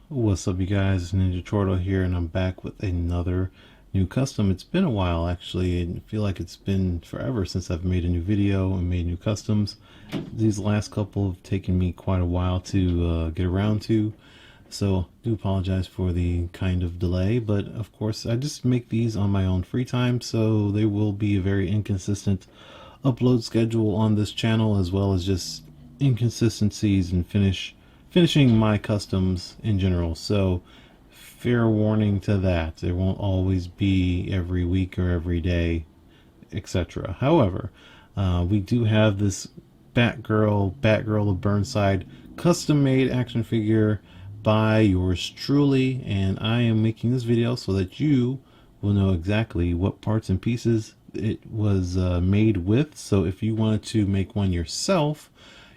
What's up, you guys? Ninja Turtle here, and I'm back with another new custom. It's been a while, actually. I feel like it's been forever since I've made a new video and made new customs. These last couple have taken me quite a while to get around to, so I do apologize for the kind of delay, but of course I just make these on my own free time, so they will be a very inconsistent upload schedule on this channel, as well as just inconsistencies in finishing my customs in general. So fair warning to that. There won't always be every week or every day, etc. However, we do have this Batgirl of Burnside custom made action figure by yours truly, and I am making this video so that you will know exactly what parts and pieces it was made with. So if you wanted to make one yourself,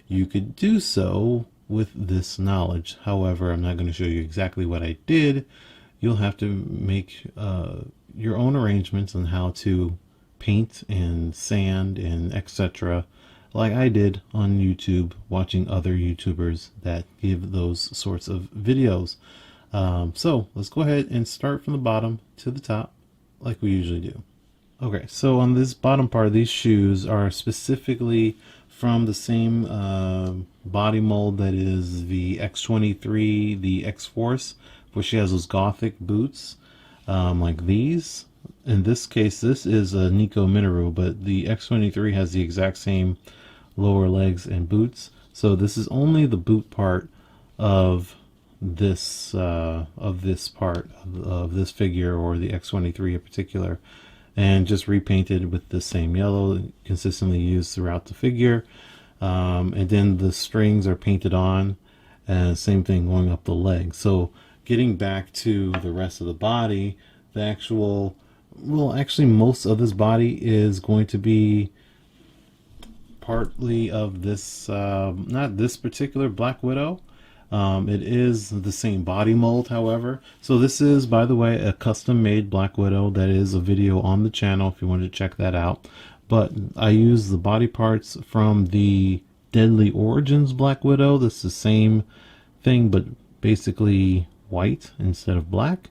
you could do so with this knowledge. However, I'm not going to show you exactly what I did. You'll have to make your own arrangements on how to paint and sand and etc., like I did on YouTube, watching other YouTubers that give those sorts of videos. So let's go ahead and start from the bottom to the top like we usually do. Okay, so on this bottom part, these shoes are specifically from the same body mold that is the X23, the X-Force, where she has those gothic boots like these. In this case, this is a Nico Minoru, but the X23 has the exact same lower legs and boots. So this is only the boot part of this part of this figure, or the X23 in particular, and just repainted with the same yellow consistently used throughout the figure. And then the strings are painted on, and same thing going up the leg. So getting back to the rest of the body, the actual, well, actually most of this body is going to be partly of this, not this particular Black Widow. It is the same body mold, however. So this is, by the way, a custom made Black Widow. That is a video on the channel if you wanted to check that out. But I use the body parts from the Deadly Origins Black Widow. This is the same thing, but basically white instead of black.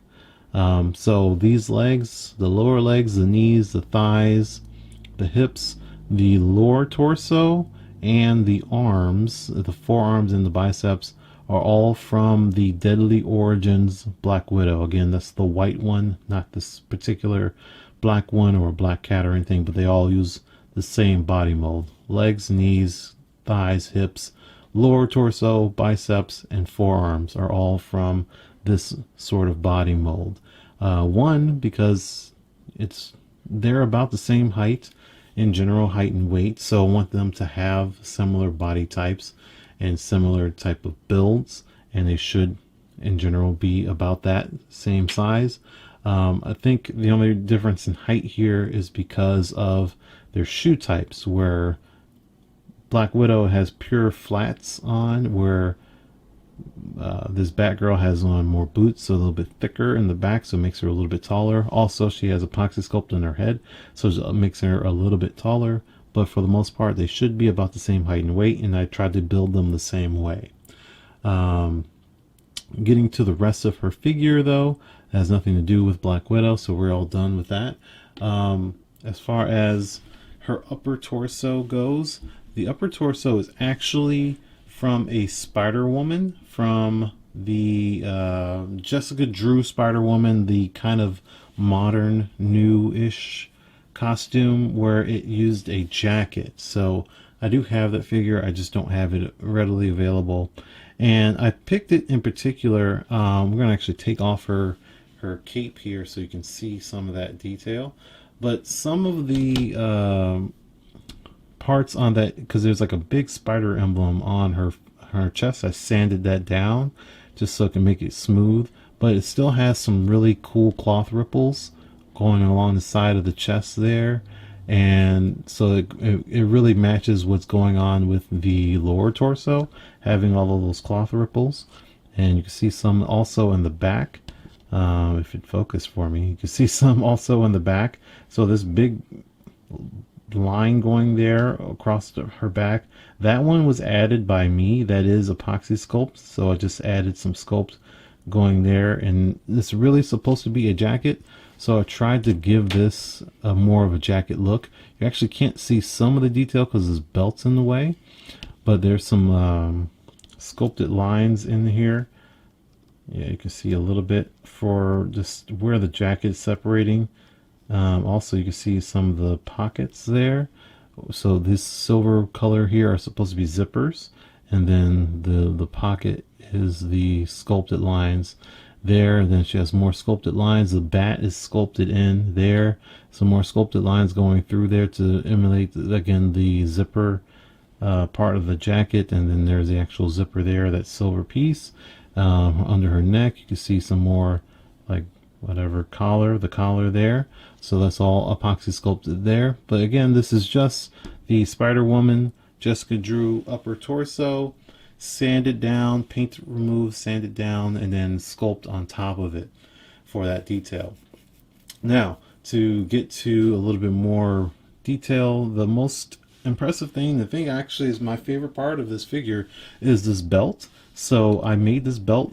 So these legs, the lower legs, the knees, the thighs, the hips, the lower torso, and the arms, the forearms and the biceps, are all from the Deadly Origins Black Widow. Again, that's the white one, not this particular black one or black cat or anything, but they all use the same body mold. Legs, knees, thighs, hips, lower torso, biceps, and forearms are all from this sort of body mold. One, because they're about the same height in general, height and weight, so I want them to have similar body types and similar type of builds, and they should in general be about that same size. I think the only difference in height here is because of their shoe types, where Black Widow has pure flats on, where this Batgirl has on more boots, so a little bit thicker in the back, so it makes her a little bit taller. Also, she has epoxy sculpt in her head, so it makes her a little bit taller. But for the most part, they should be about the same height and weight, and I tried to build them the same way. Getting to the rest of her figure, though, has nothing to do with Black Widow, so we're all done with that. As far as her upper torso goes, the upper torso is actually from a Spider-Woman, from the Jessica Drew Spider-Woman, the kind of modern, new-ish costume where it used a jacket. So I do have that figure, I just don't have it readily available. And I picked it in particular, we're going to actually take off her cape here so you can see some of that detail. But some of the parts on that, because there's like a big spider emblem on her chest, I sanded that down just so it can make it smooth, but it still has some really cool cloth ripples going along the side of the chest there, and so it really matches what's going on with the lower torso, having all of those cloth ripples. And you can see some also in the back. If it focused for me, you can see some also in the back. So this big line going there across her back, that one was added by me. That is epoxy sculpt, so I just added some sculpt going there, and it's really supposed to be a jacket, so I tried to give this a more of a jacket look. You actually can't see some of the detail because this belt's in the way, but there's some sculpted lines in here. Yeah, you can see a little bit for just where the jacket is separating. Also, you can see some of the pockets there. So this silver color here are supposed to be zippers, and then the pocket is the sculpted lines there. And then she has more sculpted lines. The bat is sculpted in there. Some more sculpted lines going through there to emulate, again, the zipper part of the jacket. And then there's the actual zipper there, that silver piece. Under her neck, you can see some more, like, whatever collar, the collar there. So that's all epoxy sculpted there. But again, this is just the Spider-Woman Jessica Drew upper torso, sanded down, paint removed, sanded down, and then sculpt on top of it for that detail. Now, to get to a little bit more detail, the most impressive thing, the thing actually is my favorite part of this figure, is this belt. So I made this belt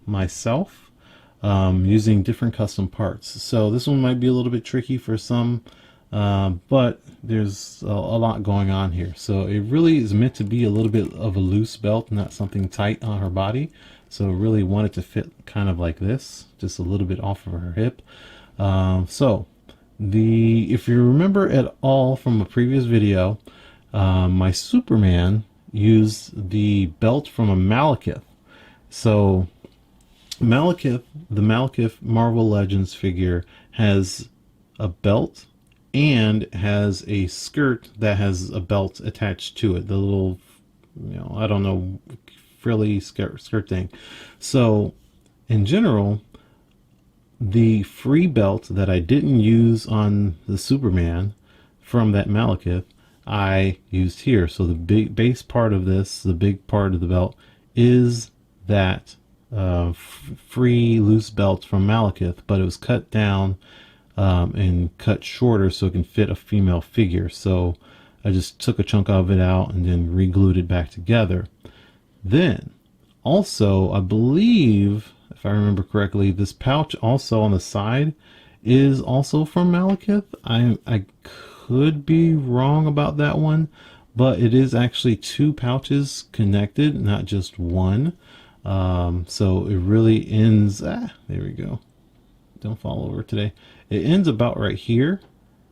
myself, using different custom parts. So this one might be a little bit tricky for some, but there's a lot going on here. So it really is meant to be a little bit of a loose belt, not something tight on her body. So really wanted to fit kind of like this, just a little bit off of her hip. If you remember at all from a previous video, my Superman used the belt from a Malekith. So Malekith, the Malekith Marvel Legends figure, has a belt and has a skirt that has a belt attached to it. The little, I don't know, frilly skirt thing. So in general, the free belt that I didn't use on the Superman from that Malekith, I used here. So the big base part of this, the big part of the belt, is that free loose belt from Malekith, but it was cut down and cut shorter so it can fit a female figure. So I just took a chunk of it out and then re-glued it back together. Then also, I believe, if I remember correctly, this pouch also on the side is also from Malekith. I could be wrong about that one, but it is actually two pouches connected, not just one. So it really ends, there we go. Don't fall over today. It ends about right here.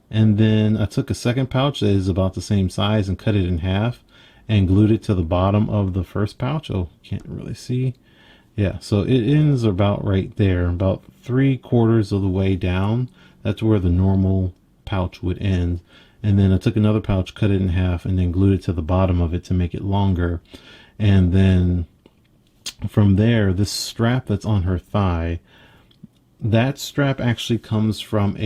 And then I took a second pouch that is about the same size and cut it in half and glued it to the bottom of the first pouch. Oh, can't really see. Yeah, so it ends about right there, about 3/4 of the way down. That's where the normal pouch would end. And then I took another pouch, cut it in half, and then glued it to the bottom of it to make it longer. And then from there, this strap that's on her thigh, that strap actually comes from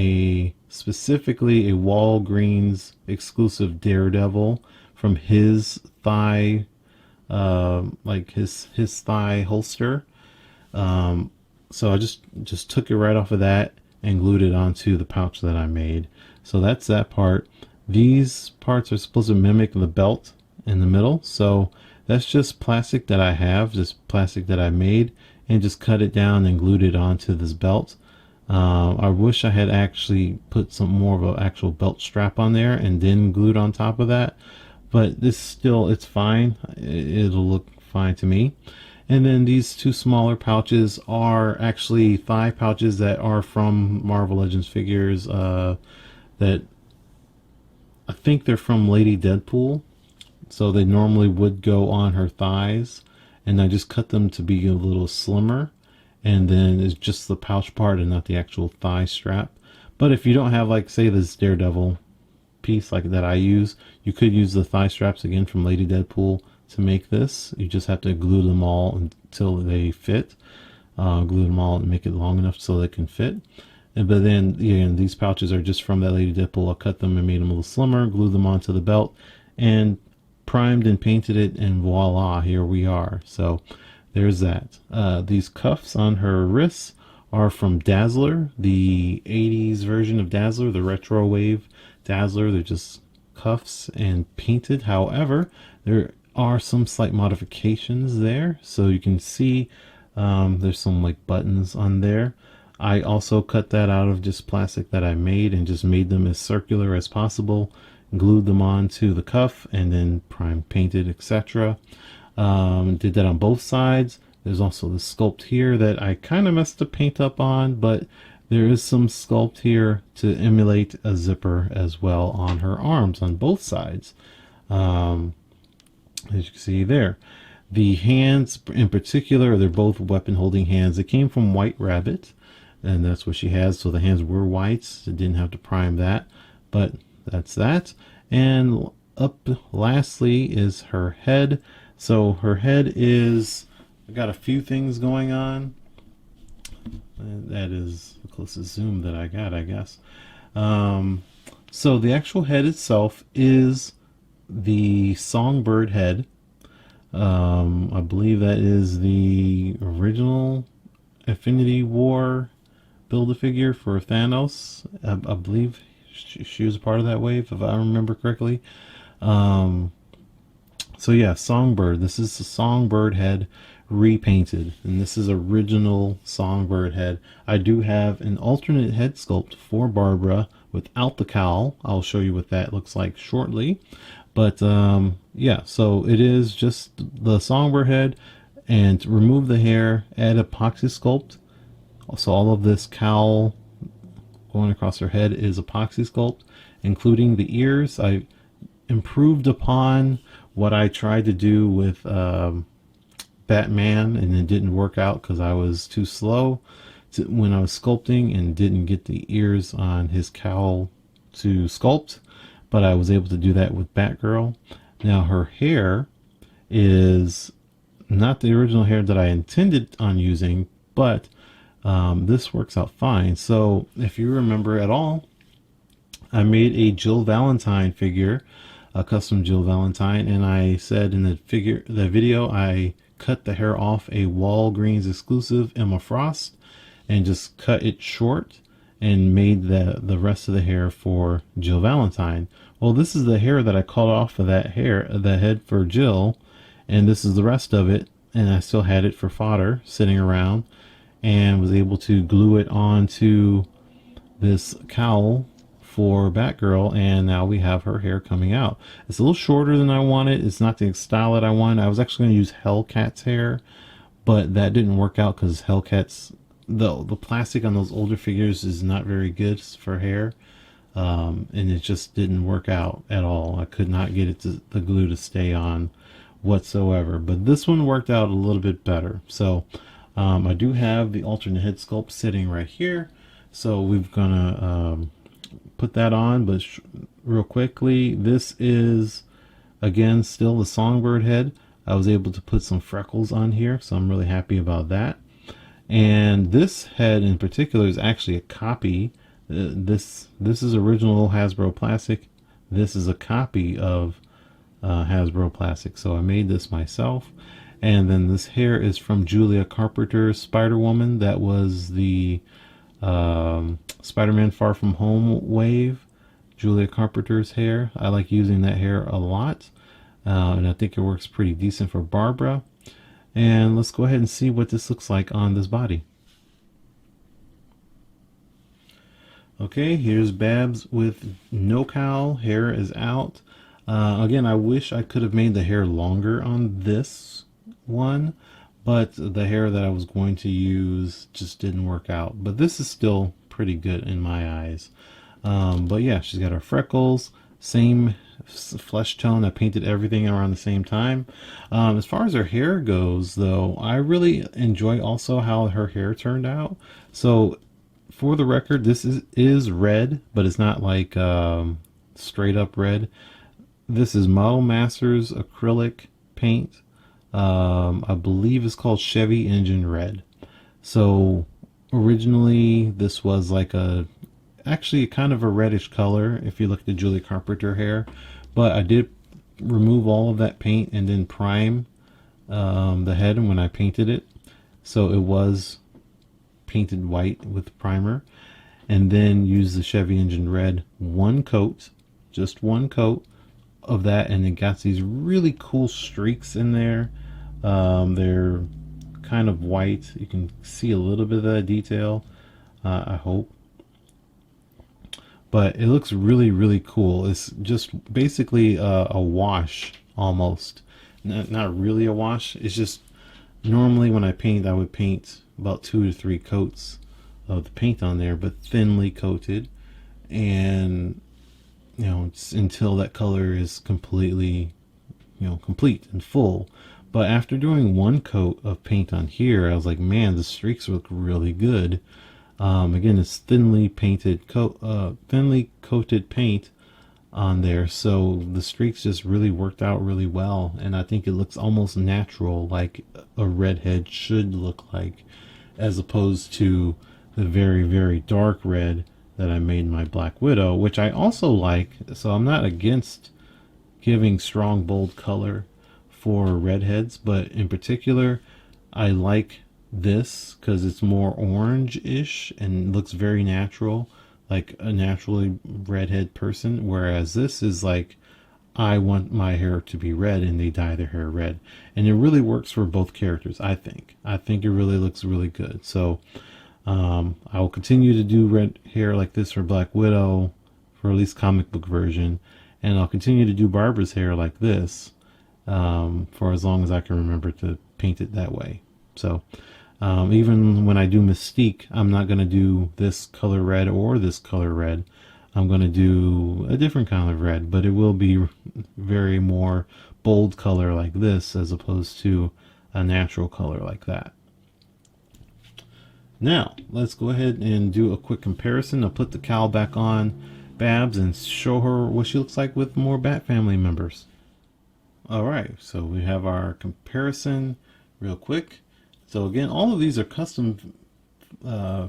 specifically a Walgreens exclusive Daredevil, from his thigh, like his thigh holster. So I just took it right off of that and glued it onto the pouch that I made. So that's that part. These parts are supposed to mimic the belt in the middle. So that's just plastic that I have, just plastic that I made, and just cut it down and glued it onto this belt. I wish I had actually put some more of an actual belt strap on there and then glued on top of that. But this still, it's fine. It'll look fine to me. And then these two smaller pouches are actually thigh pouches that are from Marvel Legends figures, that I think they're from Lady Deadpool. So they normally would go on her thighs, and I just cut them to be a little slimmer. And then it's just the pouch part and not the actual thigh strap. But if you don't have, like, say, this Daredevil piece like that I use, you could use the thigh straps again from Lady Deadpool to make this. You just have to glue them all until they fit. Glue them all and make it long enough so they can fit. But then, again, these pouches are just from that Lady Deadpool. I cut them and made them a little slimmer, glued them onto the belt, and primed and painted it, and voila, here we are. So there's that. These cuffs on her wrists are from Dazzler, the 80s version of Dazzler, the retro wave Dazzler. They're just cuffs and painted. However, there are some slight modifications there. So you can see There's some like buttons on there. I also cut that out of just plastic that I made and just made them as circular as possible, glued them onto the cuff, and then prime painted, etc. Did that on both sides. There's also the sculpt here that I kind of messed the paint up on, but there is some sculpt here to emulate a zipper as well on her arms on both sides. As you can see there. The hands in particular, they're both weapon holding hands. It came from White Rabbit, and that's what she has. So the hands were white. It didn't have to prime that, but that's that. And up lastly is her head. So her head is, I got a few things going on. And that is the closest zoom that I got, I guess. So the actual head itself is the Songbird head. I believe that is the original Infinity War Build-A-Figure for Thanos. I believe she was a part of that wave, if I remember correctly. So yeah, Songbird. This is the Songbird head repainted, and this is original Songbird head. I do have an alternate head sculpt for Barbara without the cowl. I'll show you what that looks like shortly. But yeah, so it is just the Songbird head, and to remove the hair, add epoxy sculpt. So all of this cowl going across her head is epoxy sculpt, including the ears. I improved upon what I tried to do with Batman, and it didn't work out because I was too slow when I was sculpting and didn't get the ears on his cowl to sculpt. But I was able to do that with Batgirl. Now her hair is not the original hair that I intended on using, but this works out fine. So if you remember at all, I made a Jill Valentine figure, a custom Jill Valentine, and I said in the video, I cut the hair off a Walgreens exclusive Emma Frost and just cut it short and made the rest of the hair for Jill Valentine. Well, this is the hair that I cut off of that hair, the head for Jill, and this is the rest of it, and I still had it for fodder sitting around, and was able to glue it onto this cowl for Batgirl, and now we have her hair coming out. It's a little shorter than I wanted. It's not the style that I wanted. I was actually going to use Hellcat's hair, but that didn't work out because Hellcat's, the plastic on those older figures is not very good for hair, and it just didn't work out at all. I could not get the glue to stay on whatsoever, but this one worked out a little bit better. So I do have the alternate head sculpt sitting right here, so we're gonna put that on. But real quickly, this is again still the Songbird head. I was able to put some freckles on here, so I'm really happy about that. And this head in particular is actually a copy. This is original Hasbro plastic. This is a copy of Hasbro plastic. So I made this myself. And then this hair is from Julia Carpenter's Spider-Woman. That was the Spider-Man Far From Home wave. Julia Carpenter's hair. I like using that hair a lot. And I think it works pretty decent for Barbara. And let's go ahead and see what this looks like on this body. Okay, here's Babs with no cowl. Hair is out. Again, I wish I could have made the hair longer on this one, but the hair that I was going to use just didn't work out. But this is still pretty good in my eyes. But yeah, she's got her freckles, same flesh tone. I painted everything around the same time. As far as her hair goes, though, I really enjoy also how her hair turned out. So for the record, this is red, but it's not like straight up red. This is Model Masters acrylic paint. I believe it's called Chevy Engine Red. So originally this was like actually kind of a reddish color if you look at the Julia Carpenter hair, but I did remove all of that paint and then prime the head when I painted it, so it was painted white with primer, and then use the Chevy Engine Red one coat, just one coat of that, and it got these really cool streaks in there. They're kind of white. You can see a little bit of that detail, I hope. But it looks really, really cool. It's just basically a wash almost. Not really a wash. It's just normally when I paint, I would paint about 2 to 3 coats of the paint on there, but thinly coated, and it's until that color is completely complete and full. But after doing 1 coat of paint on here, I was like, man, the streaks look really good. Again, it's thinly coated paint on there, so the streaks just really worked out really well, and I think it looks almost natural, like a redhead should look like, as opposed to the very, very dark red that I made in my Black Widow, which I also like. So I'm not against giving strong, bold color for redheads, but in particular, I like this because it's more orange-ish and looks very natural, like a naturally redhead person, whereas this is like, I want my hair to be red, and they dye their hair red, and it really works for both characters. I think it really looks really good. So I will continue to do red hair like this for Black Widow, for at least comic book version, and I'll continue to do Barbara's hair like this for as long as I can remember to paint it that way. So even when I do Mystique, I'm not going to do this color red or this color red. I'm going to do a different kind of red, but it will be very more bold color like this, as opposed to a natural color like that. Now, let's go ahead and do a quick comparison. I'll put the cowl back on Babs and show her what she looks like with more Bat family members. Alright, so we have our comparison real quick. So again, all of these are custom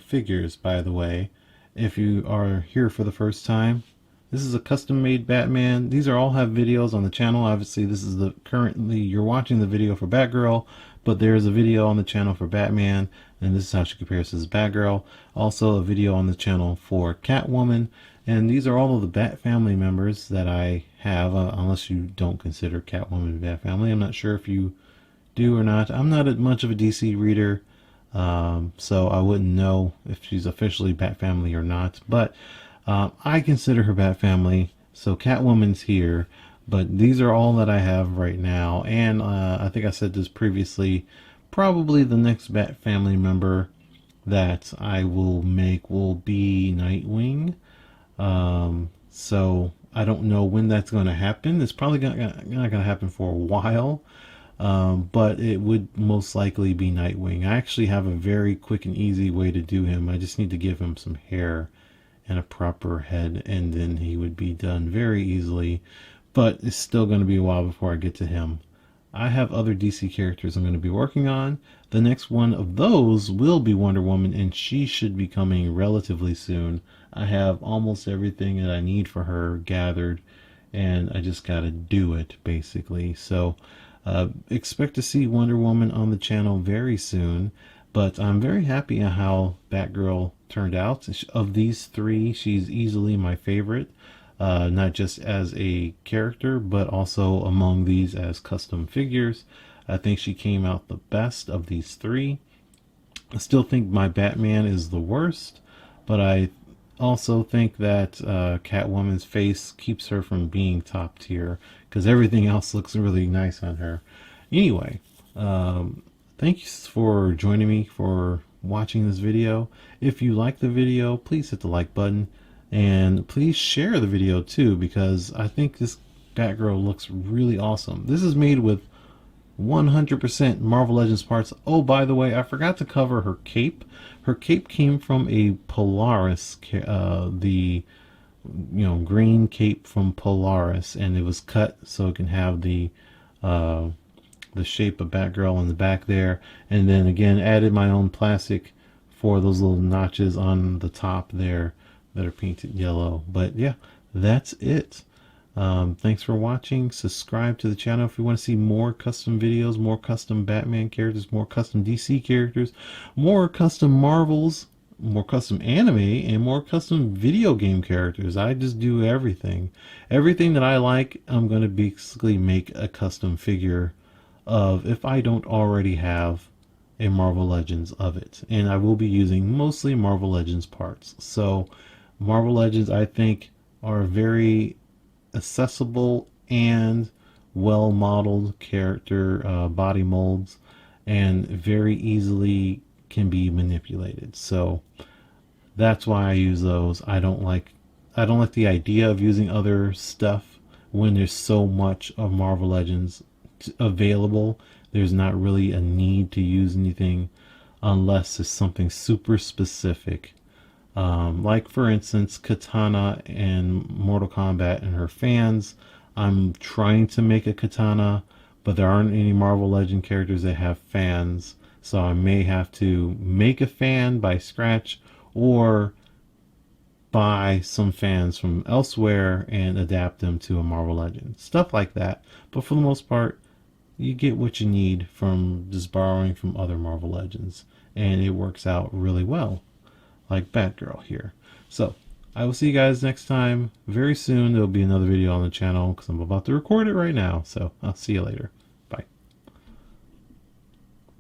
figures, by the way. If you are here for the first time, this is a custom made Batman. These all have videos on the channel. Obviously, this is currently you're watching the video for Batgirl, but there's a video on the channel for Batman, and this is how she compares to Batgirl. Also a video on the channel for Catwoman, and these are all of the Bat family members that I have, unless you don't consider Catwoman Bat family. I'm not sure if you do or not. I'm not much of a DC reader, so I wouldn't know if she's officially Bat family or not, but I consider her Bat family. So Catwoman's here, but these are all that I have right now, and I think I said this previously, probably the next Bat family member that I will make will be Nightwing. So I don't know when that's going to happen. It's probably not going to happen for a while. But it would most likely be Nightwing. I actually have a very quick and easy way to do him. I just need to give him some hair and a proper head, and then he would be done very easily. But it's still going to be a while before I get to him. I have other DC characters I'm going to be working on. The next one of those will be Wonder Woman, and she should be coming relatively soon. I have almost everything that I need for her gathered, and I just got to do it, basically. So expect to see Wonder Woman on the channel very soon, but I'm very happy at how Batgirl turned out. Of these 3, she's easily my favorite, not just as a character, but also among these as custom figures. I think she came out the best of these 3. I still think my Batman is the worst, but I also think that Catwoman's face keeps her from being top tier, because everything else looks really nice on her. Anyway, thanks for joining me for watching this video. If you like the video, please hit the like button, and please share the video too, because I think this Batgirl looks really awesome. This is made with 100% Marvel Legends parts. Oh, by the way, I forgot to cover her cape. Her cape came from a Polaris, the green cape from Polaris, and it was cut so it can have the shape of Batgirl in the back there, and then again added my own plastic for those little notches on the top there that are painted yellow. But yeah, that's it. Thanks for watching. Subscribe to the channel if you want to see more custom videos, more custom Batman characters, more custom DC characters, more custom Marvels, more custom anime, and more custom video game characters. I just do everything. Everything that I like, I'm going to basically make a custom figure of, if I don't already have a Marvel Legends of it. And I will be using mostly Marvel Legends parts. So Marvel Legends, I think, are very accessible and well modeled character body molds, and very easily can be manipulated. So that's why I use those. I don't like the idea of using other stuff when there's so much of Marvel Legends available. There's not really a need to use anything unless it's something super specific. Like, for instance, Katana in Mortal Kombat and her fans. I'm trying to make a Katana, but there aren't any Marvel Legend characters that have fans. So I may have to make a fan by scratch, or buy some fans from elsewhere and adapt them to a Marvel Legend. Stuff like that. But for the most part, you get what you need from just borrowing from other Marvel Legends. And it works out really well, like Batgirl here. So, I will see you guys next time. Very soon, there'll be another video on the channel because I'm about to record it right now. So, I'll see you later.